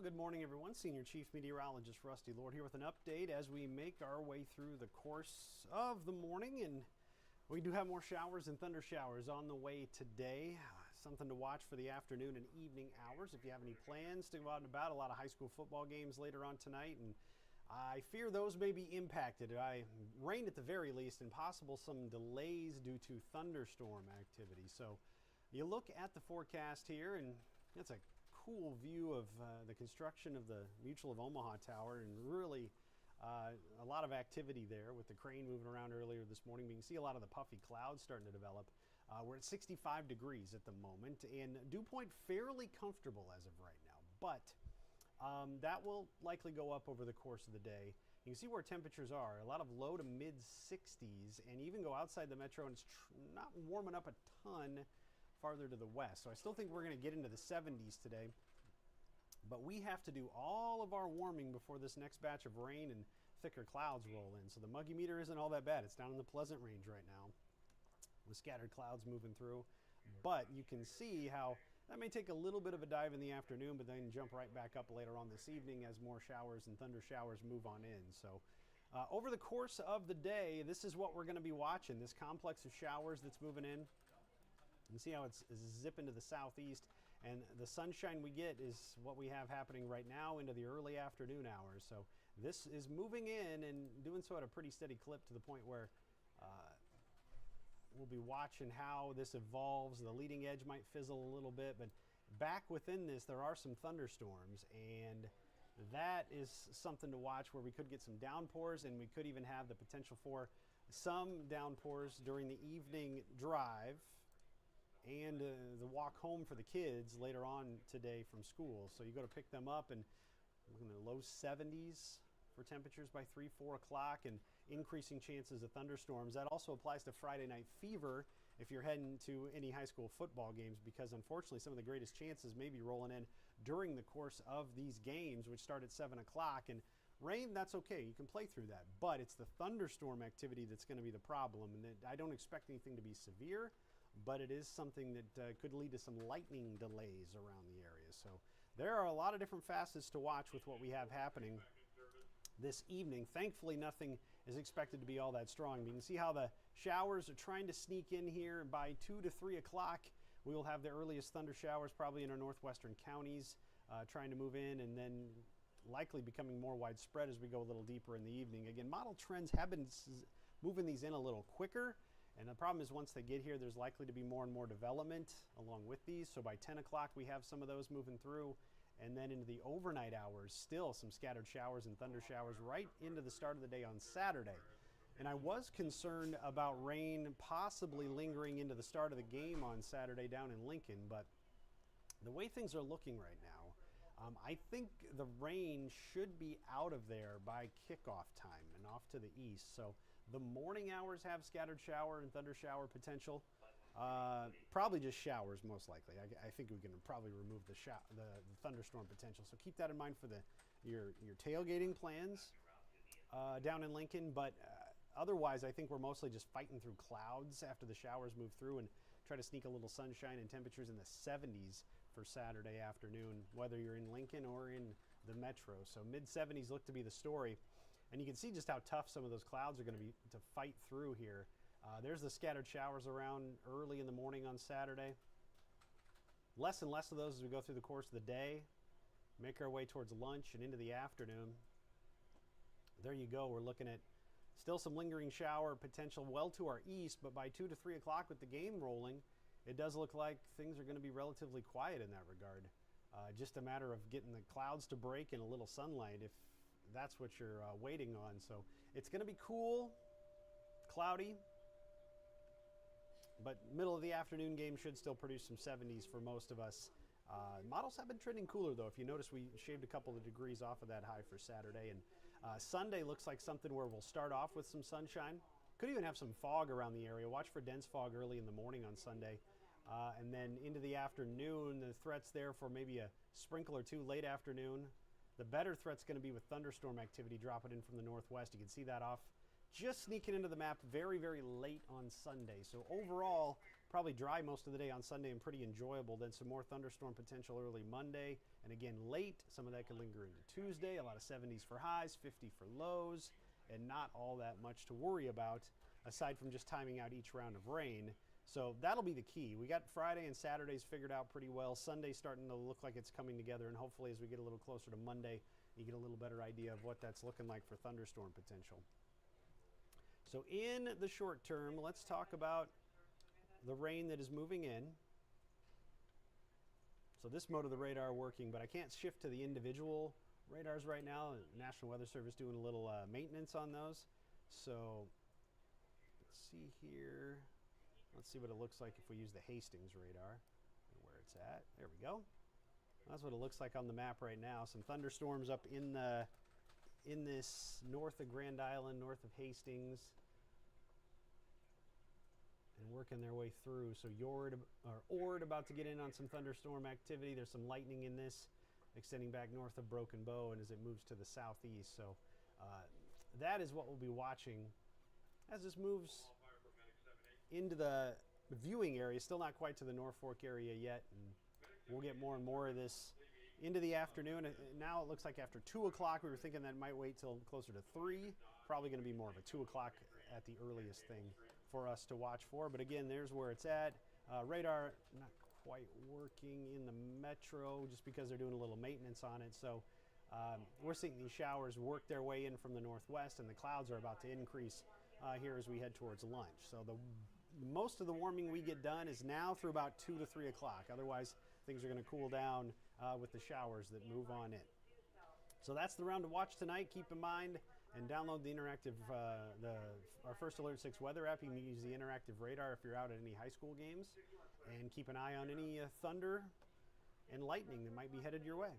Well, good morning, everyone. Senior Chief Meteorologist Rusty Lord here with an update as we make our way through the course of the morning. And we do have more showers and thunder showers on the way today. Something to watch for the afternoon and evening hours. If you have any plans to go out and about, a lot of high school football games later on tonight. And I fear those may be impacted by rain at the very least and possible some delays due to thunderstorm activity. So you look at the forecast here, and it's a cool view of the construction of the Mutual of Omaha Tower, and really a lot of activity there with the crane moving around earlier this morning. But you can see a lot of the puffy clouds starting to develop. We're at 65 degrees at the moment, and dew point fairly comfortable as of right now, but that will likely go up over the course of the day. You can see where temperatures are, a lot of low to mid 60s, and even go outside the metro, and it's not warming up a ton farther to the west. So I still think we're going to get into the 70s today, but we have to do all of our warming before this next batch of rain and thicker clouds roll in. So the muggy meter isn't all that bad. It's down in the pleasant range right now with scattered clouds moving through. But you can see how that may take a little bit of a dive in the afternoon, but then jump right back up later on this evening as more showers and thunder showers move on in. So over the course of the day, this is what we're going to be watching, this complex of showers that's moving in. You can see how it's zipping to the southeast, and the sunshine we get is what we have happening right now into the early afternoon hours. So this is moving in and doing so at a pretty steady clip to the point where we'll be watching how this evolves. The leading edge might fizzle a little bit, but back within this, there are some thunderstorms, and that is something to watch, where we could get some downpours, and we could even have the potential for some downpours during the evening drive and the walk home for the kids later on today from school. So you go to pick them up, and we're in the low 70s for temperatures by 3, 4 o'clock, and increasing chances of thunderstorms. That also applies to Friday night fever if you're heading to any high school football games, because unfortunately some of the greatest chances may be rolling in during the course of these games, which start at 7 o'clock. And rain, that's okay, you can play through that, but it's the thunderstorm activity that's going to be the problem. And I don't expect anything to be severe, but it is something that could lead to some lightning delays around the area. So there are a lot of different facets to watch with what we have happening this evening. Thankfully, nothing is expected to be all that strong. You can see how the showers are trying to sneak in here. By 2 to 3 o'clock, we will have the earliest thunder showers probably in our northwestern counties trying to move in, and then likely becoming more widespread as we go a little deeper in the evening. Again, model trends have been moving these in a little quicker. And the problem is, once they get here, there's likely to be more and more development along with these. So by 10 o'clock, we have some of those moving through. And then into the overnight hours, still some scattered showers and thunder showers right into the start of the day on Saturday. And I was concerned about rain possibly lingering into the start of the game on Saturday down in Lincoln. But the way things are looking right now, I think the rain should be out of there by kickoff time and off to the east. So the morning hours have scattered shower and thunder shower potential. Probably just showers, most likely. I think we can probably remove the thunderstorm potential. So keep that in mind for your tailgating plans down in Lincoln. But otherwise, I think we're mostly just fighting through clouds after the showers move through, and try to sneak a little sunshine and temperatures in the 70s for Saturday afternoon, whether you're in Lincoln or in the metro. So mid 70s look to be the story. And you can see just how tough some of those clouds are going to be to fight through here. There's the scattered showers around early in the morning on Saturday. Less and less of those as we go through the course of the day. Make our way towards lunch and into the afternoon. There you go. We're looking at still some lingering shower potential well to our east, but by 2 to 3 o'clock with the game rolling, it does look like things are going to be relatively quiet in that regard. Just a matter of getting the clouds to break and a little sunlight, if that's what you're waiting on. So it's going to be cool, cloudy, but middle of the afternoon game should still produce some 70s for most of us. Models have been trending cooler, though. If you notice, we shaved a couple of degrees off of that high for Saturday. And Sunday looks like something where we'll start off with some sunshine. Could even have some fog around the area. Watch for dense fog early in the morning on Sunday. And then into the afternoon, the threat's there for maybe a sprinkle or two late afternoon. The better threat's going to be with thunderstorm activity dropping in from the northwest. You can see that off just sneaking into the map very, very late on Sunday. So overall, probably dry most of the day on Sunday and pretty enjoyable. Then some more thunderstorm potential early Monday. And again, late, some of that could linger into Tuesday. A lot of 70s for highs, 50 for lows, and not all that much to worry about aside from just timing out each round of rain. So that'll be the key. We got Friday and Saturdays figured out pretty well. Sunday's starting to look like it's coming together, and hopefully as we get a little closer to Monday, you get a little better idea of what that's looking like for thunderstorm potential. So in the short term, let's talk about the rain that is moving in. So this mode of the radar working, but I can't shift to the individual radars right now. The National Weather Service doing a little maintenance on those. So let's see here. Let's see what it looks like if we use the Hastings radar, where it's at. There we go. That's what it looks like on the map right now. Some thunderstorms up in this north of Grand Island, north of Hastings, and working their way through. So Ord about to get in on some thunderstorm activity. There's some lightning in this, extending back north of Broken Bow, and as it moves to the southeast. So that is what we'll be watching as this moves into the viewing area. Still not quite to the Norfolk area yet, and we'll get more and more of this into the afternoon. Now it looks like after 2 o'clock. We were thinking that might wait till closer to 3. Probably going to be more of a 2 o'clock at the earliest thing for us to watch for. But again, there's where it's at. Radar not quite working in the metro just because they're doing a little maintenance on it. So we're seeing these showers work their way in from the northwest, and the clouds are about to increase here as we head towards lunch. So most of the warming we get done is now through about 2 to 3 o'clock. Otherwise, things are going to cool down with the showers that move on in. So that's the round to watch tonight. Keep in mind and download the interactive, our First Alert 6 weather app. You can use the interactive radar if you're out at any high school games. And keep an eye on any thunder and lightning that might be headed your way.